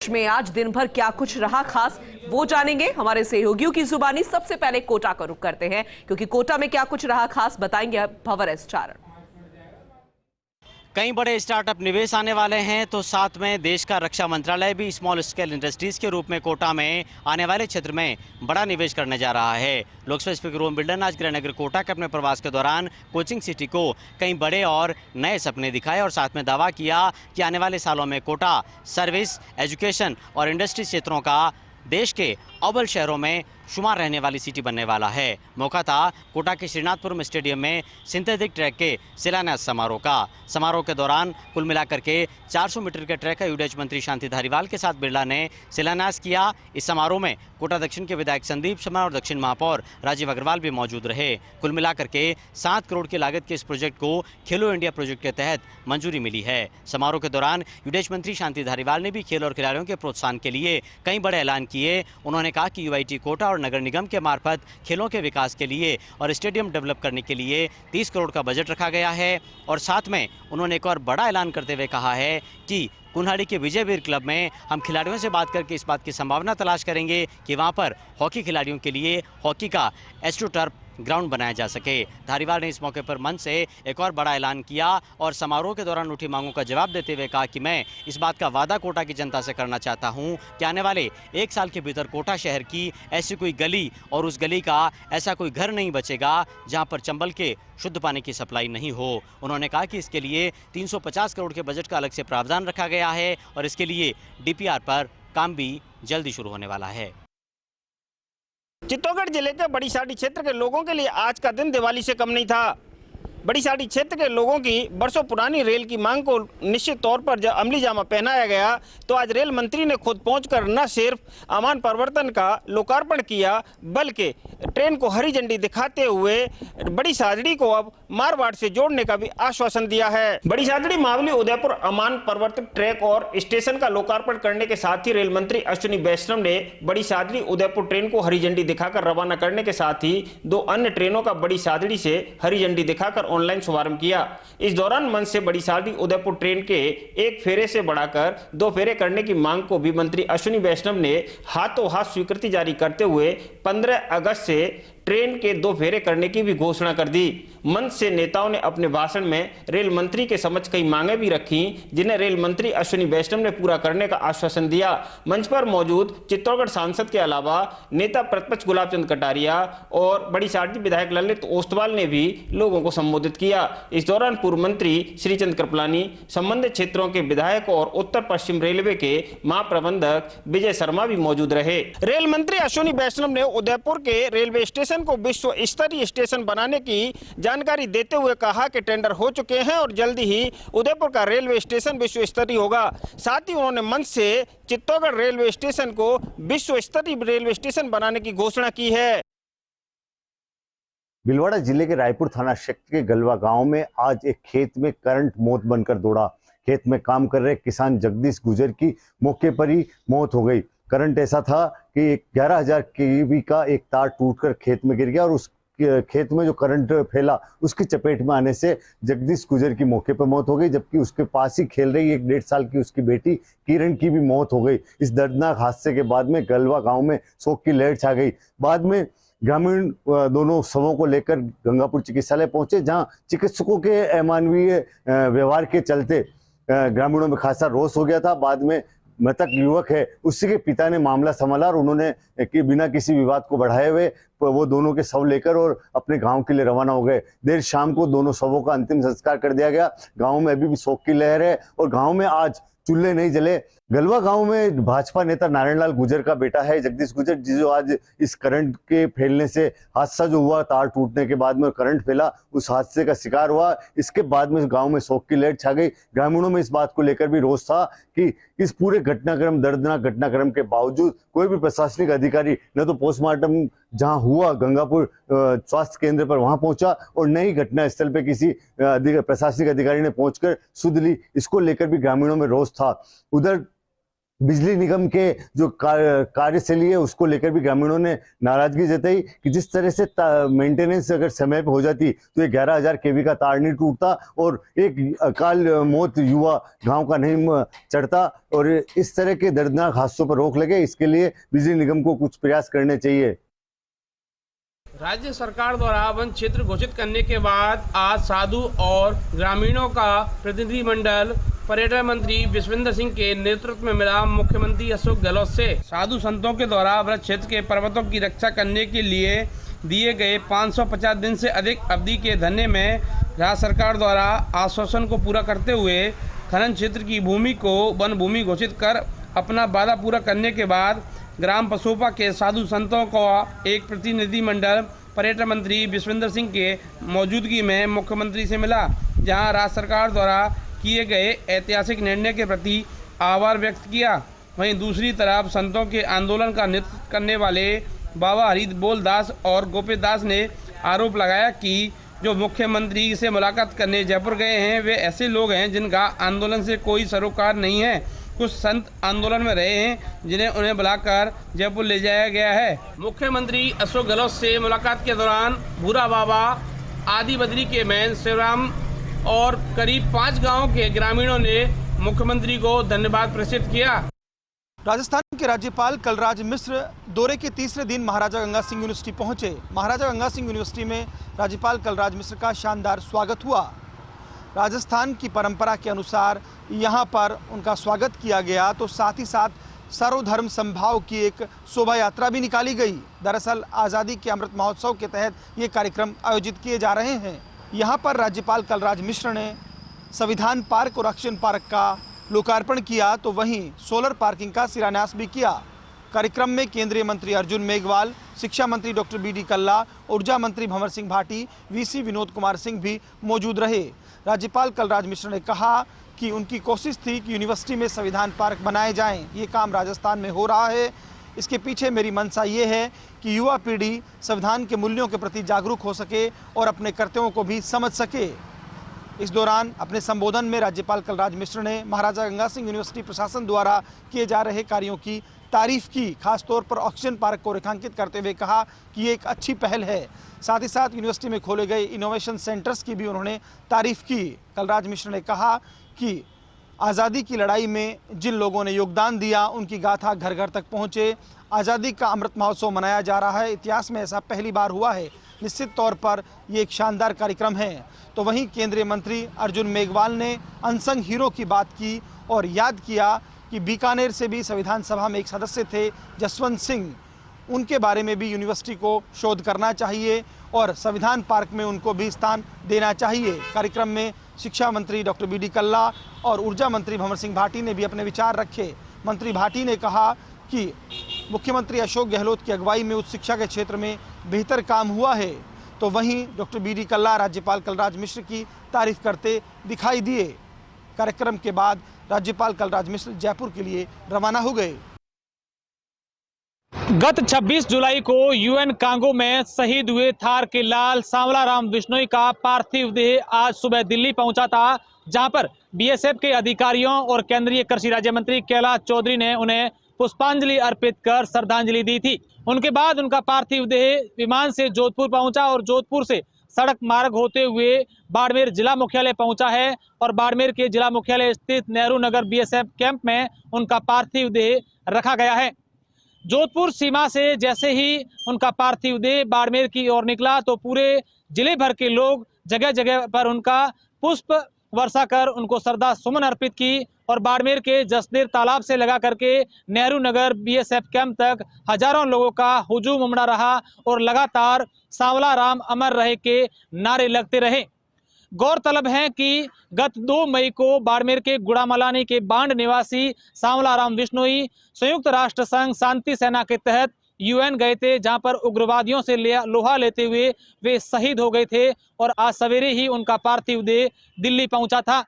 में आज दिन भर क्या कुछ रहा खास, वो जानेंगे हमारे सहयोगियों की जुबानी। सबसे पहले कोटा का रुख करते हैं, क्योंकि कोटा में क्या कुछ रहा खास बताएंगे भंवर एस चारण। कई बड़े स्टार्टअप निवेश आने वाले हैं, तो साथ में देश का रक्षा मंत्रालय भी स्मॉल स्केल इंडस्ट्रीज के रूप में कोटा में आने वाले क्षेत्र में बड़ा निवेश करने जा रहा है। लोकसभा स्पीकर ओम बिरला ने आज गृहनगर कोटा के अपने प्रवास के दौरान कोचिंग सिटी को कई बड़े और नए सपने दिखाए और साथ में दावा किया कि आने वाले सालों में कोटा सर्विस, एजुकेशन और इंडस्ट्री क्षेत्रों का देश के अव्वल शहरों में शुमार रहने वाली सिटी बनने वाला है। मौका था कोटा के श्रीनाथपुरम स्टेडियम में सिंथेटिक ट्रैक के शिलान्यास समारोह का। समारोह के दौरान कुल मिलाकर के 400 मीटर के ट्रैक का यूडीएच मंत्री शांति धारीवाल के साथ बिरला ने शिलान्यास किया। इस समारोह में कोटा दक्षिण के विधायक संदीप शर्मा और दक्षिण महापौर राजीव अग्रवाल भी मौजूद रहे। कुल मिलाकर के 7 करोड़ की लागत के इस प्रोजेक्ट को खेलो इंडिया प्रोजेक्ट के तहत मंजूरी मिली है। समारोह के दौरान यूडीएच मंत्री शांति धारीवाल ने भी खेल और खिलाड़ियों के प्रोत्साहन के लिए कई बड़े ऐलान किए। उन्होंने कहा कि यूआईटी कोटा और नगर निगम के मार्फत खेलों के विकास के लिए और स्टेडियम डेवलप करने के लिए 30 करोड़ का बजट रखा गया है। और साथ में उन्होंने एक और बड़ा ऐलान करते हुए कहा है कि कुन्हाड़ी के विजयवीर क्लब में हम खिलाड़ियों से बात करके इस बात की संभावना तलाश करेंगे कि वहां पर हॉकी खिलाड़ियों के लिए हॉकी का एस्ट्रोटर्फ ग्राउंड बनाया जा सके। धारीवाल ने इस मौके पर मंच से एक और बड़ा ऐलान किया और समारोह के दौरान उठी मांगों का जवाब देते हुए कहा कि मैं इस बात का वादा कोटा की जनता से करना चाहता हूं कि आने वाले 1 साल के भीतर कोटा शहर की ऐसी कोई गली और उस गली का ऐसा कोई घर नहीं बचेगा जहां पर चंबल के शुद्ध पानी की सप्लाई नहीं हो। उन्होंने कहा कि इसके लिए 350 करोड़ के बजट का अलग से प्रावधान रखा गया है और इसके लिए डीपीआर पर काम भी जल्दी शुरू होने वाला है। चित्तौड़गढ़ जिले के बड़ी साड़ी क्षेत्र के लोगों के लिए आज का दिन दिवाली से कम नहीं था। बड़ी साड़ी क्षेत्र के लोगों की बरसों पुरानी रेल की मांग को निश्चित तौर पर जब अमली जामा पहनाया गया, तो आज रेल मंत्री ने खुद पहुंचकर न सिर्फ अमान परिवर्तन का लोकार्पण किया, बल्कि ट्रेन को हरी झंडी दिखाते हुए बड़ी सादड़ी को अब मारवाड़ से जोड़ने का भी आश्वासन दिया है। बड़ी सादड़ी मावली उदयपुर अमान परिवर्तन ट्रैक और स्टेशन का लोकार्पण करने के साथ ही रेल मंत्री अश्विनी वैष्णव ने बड़ी सादड़ी उदयपुर ट्रेन को हरी झंडी दिखाकर रवाना करने के साथ ही 2 अन्य ट्रेनों का बड़ी सादड़ी से हरी झंडी दिखाकर ऑनलाइन शुभारंभ किया। इस दौरान मंच से बड़ी सादड़ी उदयपुर ट्रेन के 1 फेरे से बढ़ाकर 2 फेरे करने की मांग को भी मंत्री अश्विनी वैष्णव ने हाथों हाथ स्वीकृति जारी करते हुए 15 अगस्त से ट्रेन के 2 फेरे करने की भी घोषणा कर दी। मंच से नेताओं ने अपने भाषण में रेल मंत्री के समक्ष कई मांगे भी रखी, जिन्हें रेल मंत्री अश्विनी वैष्णव ने पूरा करने का आश्वासन दिया। मंच पर मौजूद चित्तौड़गढ़ सांसद के अलावा नेता प्रतिपक्ष गुलाब चंद कटारिया और बड़ी साड़ी विधायक ललित ओस्तवाल ने भी लोगों को संबोधित किया। इस दौरान पूर्व मंत्री श्रीचंद कृपलानी, संबंधित क्षेत्रों के विधायक और उत्तर पश्चिम रेलवे के महाप्रबंधक विजय शर्मा भी मौजूद रहे। रेल मंत्री अश्विनी वैष्णव ने उदयपुर के रेलवे स्टेशन को विश्व स्तरीय स्टेशन बनाने की जानकारी देते हुए कहा कि टेंडर हो चुके हैं और जल्दी ही उदयपुर का रेलवे स्टेशन विश्व स्तरीय होगा। साथ ही उन्होंने मंच से चित्तौड़गढ़ रेलवे स्टेशन को विश्व स्तरीय रेलवे स्टेशन बनाने की घोषणा की है। भीलवाड़ा जिले के रायपुर थाना क्षेत्र के गलवा गांव में आज एक खेत में करंट मौत बनकर दौड़ा। खेत में काम कर रहे किसान जगदीश गुजर की मौके पर ही मौत हो गई। करंट ऐसा था कि 11,000 केवी का एक तार टूटकर खेत में गिर गया और उस खेत में जो करंट फैला उसकी चपेट में आने से जगदीश गुजर की मौके पर मौत हो गई, जबकि उसके पास ही खेल रही 1.5 साल की उसकी बेटी किरण की भी मौत हो गई। इस दर्दनाक हादसे के बाद में गलवा गांव में शोक की लहर छा गई। बाद में ग्रामीण दोनों शवों को लेकर गंगापुर चिकित्सालय पहुंचे, जहां चिकित्सकों के अमानवीय व्यवहार के चलते ग्रामीणों में खासा रोष हो गया था। बाद में मृतक युवक है उसी के पिता ने मामला संभाला और उन्होंने कि बिना किसी विवाद को बढ़ाए हुए वो दोनों के शव लेकर और अपने गांव के लिए रवाना हो गए। देर शाम को दोनों शवों का अंतिम संस्कार कर दिया गया। गांव में अभी भी शोक की लहर है और गांव में आज चूल्हे नहीं जले। गलवा गांव में भाजपा नेता नारायण लाल गुजर का बेटा है जगदीश गुजर, जो आज इस करंट के फैलने से हादसा जो हुआ, तार टूटने के बाद में करंट फैला, उस हादसे का शिकार हुआ। इसके बाद में गांव में शोक की लहर छा गई। ग्रामीणों में इस बात को लेकर भी रोष था कि इस पूरे घटनाक्रम, दर्दनाक घटनाक्रम के बावजूद कोई भी प्रशासनिक अधिकारी न तो पोस्टमार्टम जहां हुआ गंगापुर स्वास्थ्य केंद्र पर वहां पहुंचा और न ही घटना स्थल पर किसी प्रशासनिक अधिकारी ने पहुंचकर सुध ली। इसको लेकर भी ग्रामीणों में रोष था। उधर बिजली निगम के जो कार्यशैली है उसको लेकर भी ग्रामीणों ने नाराजगी जताई कि जिस तरह से मेंटेनेंस अगर समय पे हो जाती तो ये 11,000 केवी का तार नहीं टूटता और एक अकाल मौत युवा गांव का नहीं चढ़ता। और इस तरह के दर्दनाक हादसों पर रोक लगे, इसके लिए बिजली निगम को कुछ प्रयास करने चाहिए। राज्य सरकार द्वारा वन क्षेत्र घोषित करने के बाद आज साधु और ग्रामीणों का प्रतिनिधिमंडल पर्यटन मंत्री विश्वेंद्र सिंह के नेतृत्व में मिला मुख्यमंत्री अशोक गहलोत से। साधु संतों के द्वारा व्रत क्षेत्र के पर्वतों की रक्षा करने के लिए दिए गए 550 दिन से अधिक अवधि के धरने में राज्य सरकार द्वारा आश्वासन को पूरा करते हुए खनन क्षेत्र की भूमि को वन भूमि घोषित कर अपना वादा पूरा करने के बाद ग्राम पसोपा के साधु संतों का एक प्रतिनिधिमंडल पर्यटन मंत्री विश्वेंद्र सिंह के मौजूदगी में मुख्यमंत्री से मिला, जहां राज्य सरकार द्वारा किए गए ऐतिहासिक निर्णय के प्रति आभार व्यक्त किया। वहीं दूसरी तरफ संतों के आंदोलन का नेतृत्व करने वाले बाबा हरिबोल दास और गोपी दास ने आरोप लगाया कि जो मुख्यमंत्री से मुलाकात करने जयपुर गए हैं वे ऐसे लोग हैं जिनका आंदोलन से कोई सरोकार नहीं है। कुछ संत आंदोलन में रहे हैं जिन्हें उन्हें बुलाकर जयपुर ले जाया गया है। मुख्यमंत्री अशोक गहलोत से मुलाकात के दौरान भूरा बाबा, आदि बद्री के मैन शिवराम और करीब 5 गांवों के ग्रामीणों ने मुख्यमंत्री को धन्यवाद प्रेषित किया। राजस्थान के राज्यपाल कलराज मिश्र दौरे के तीसरे दिन महाराजा गंगा सिंह यूनिवर्सिटी पहुंचे। महाराजा गंगा सिंह यूनिवर्सिटी में राज्यपाल कलराज मिश्र का शानदार स्वागत हुआ। राजस्थान की परंपरा के अनुसार यहां पर उनका स्वागत किया गया, तो साथ ही साथ सर्वधर्म समभाव की एक शोभा यात्रा भी निकाली गई। दरअसल आज़ादी के अमृत महोत्सव के तहत ये कार्यक्रम आयोजित किए जा रहे हैं। यहाँ पर राज्यपाल कलराज मिश्र ने संविधान पार्क और एक्शन पार्क का लोकार्पण किया, तो वहीं सोलर पार्किंग का शिलान्यास भी किया। कार्यक्रम में केंद्रीय मंत्री अर्जुन मेघवाल, शिक्षा मंत्री डॉक्टर बी डी कल्ला, ऊर्जा मंत्री भंवर सिंह भाटी, वीसी विनोद कुमार सिंह भी मौजूद रहे। राज्यपाल कलराज मिश्र ने कहा कि उनकी कोशिश थी कि यूनिवर्सिटी में संविधान पार्क बनाए जाएं। ये काम राजस्थान में हो रहा है। इसके पीछे मेरी मंशा ये है कि युवा पीढ़ी संविधान के मूल्यों के प्रति जागरूक हो सके और अपने कर्तव्यों को भी समझ सके। इस दौरान अपने संबोधन में राज्यपाल कलराज मिश्र ने महाराजा गंगा सिंह यूनिवर्सिटी प्रशासन द्वारा किए जा रहे कार्यों की तारीफ की। खासतौर पर ऑक्सीजन पार्क को रेखांकित करते हुए कहा कि ये एक अच्छी पहल है। साथ ही साथ यूनिवर्सिटी में खोले गए इनोवेशन सेंटर्स की भी उन्होंने तारीफ की। कलराज मिश्र ने कहा कि आज़ादी की लड़ाई में जिन लोगों ने योगदान दिया उनकी गाथा घर घर तक पहुँचे। आज़ादी का अमृत महोत्सव मनाया जा रहा है, इतिहास में ऐसा पहली बार हुआ है। निश्चित तौर पर ये एक शानदार कार्यक्रम है। तो वहीं केंद्रीय मंत्री अर्जुन मेघवाल ने अनसंग हीरो की बात की और याद किया कि बीकानेर से भी संविधान सभा में एक सदस्य थे जसवंत सिंह, उनके बारे में भी यूनिवर्सिटी को शोध करना चाहिए और संविधान पार्क में उनको भी स्थान देना चाहिए। कार्यक्रम में शिक्षा मंत्री डॉक्टर बी डी कल्ला और ऊर्जा मंत्री भंवर सिंह भाटी ने भी अपने विचार रखे। मंत्री भाटी ने कहा कि मुख्यमंत्री अशोक गहलोत की अगुवाई में उच्च शिक्षा के क्षेत्र में बेहतर काम हुआ है। तो वहीं डॉक्टर बी डी कल्ला राज्यपाल कलराज मिश्र की तारीफ करते दिखाई दिए। कार्यक्रम के बाद राज्यपाल कलराज मिश्र जयपुर के लिए रवाना हो गए। गत 26 जुलाई को यूएन कांगो में शहीद हुए थार के लाल सांवलाराम बिश्नोई का पार्थिव देह आज सुबह दिल्ली पहुंचा था, जहां पर बीएसएफ के अधिकारियों और केंद्रीय कृषि राज्य मंत्री कैलाश चौधरी ने उन्हें पुष्पांजलि अर्पित कर श्रद्धांजलि दी थी। उनके बाद उनका पार्थिव देह विमान से जोधपुर पहुंचा और जोधपुर से सड़क मार्ग होते हुए बाड़मेर जिला मुख्यालय पहुंचा है और बाड़मेर के जिला मुख्यालय स्थित नेहरू नगर बीएसएफ कैंप में उनका पार्थिव देह रखा गया है। जोधपुर सीमा से जैसे ही उनका पार्थिव देह बाड़मेर की ओर निकला तो पूरे जिले भर के लोग जगह जगह पर उनका पुष्प वर्षा कर उनको श्रद्धा सुमन अर्पित की और बाड़मेर के जसदेर तालाब से लगा करके नेहरू नगर बीएसएफ कैंप तक हजारों लोगों का हुजूम उमड़ा रहा और लगातार सांवला राम अमर रहे के नारे लगते रहे। गौरतलब है कि गत 2 मई को बाड़मेर के गुड़ामलानी के बांड निवासी सांवलाराम बिश्नोई संयुक्त राष्ट्र संघ शांति सेना के तहत यूएन गए थे, जहां पर उग्रवादियों से लोहा लेते हुए वे शहीद हो गए थे और आज सवेरे ही उनका पार्थिव देह दिल्ली पहुंचा था।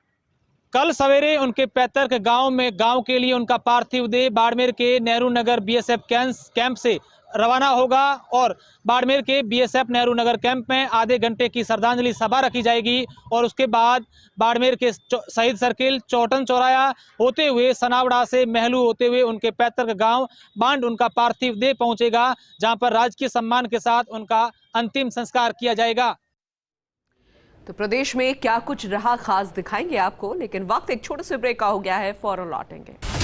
कल सवेरे उनके पैतृक गांव के लिए उनका पार्थिव देह बाड़मेर के नेहरू नगर बीएसएफ कैंप से रवाना होगा और बाड़मेर के बीएसएफ नेहरू नगर कैंप में आधे घंटे की श्रद्धांजलि सभा रखी जाएगी और उसके बाद बाड़मेर के शहीद सर्किल, चौटन चौराया होते हुए सनावड़ा से महलू होते हुए उनके पैतृक गांव बांड उनका पार्थिव देह पहुंचेगा, जहां पर राजकीय सम्मान के साथ उनका अंतिम संस्कार किया जाएगा। तो प्रदेश में क्या कुछ रहा खास दिखाएंगे आपको, लेकिन वक्त एक छोटे से ब्रेक का हो गया है, फौरन लौटेंगे।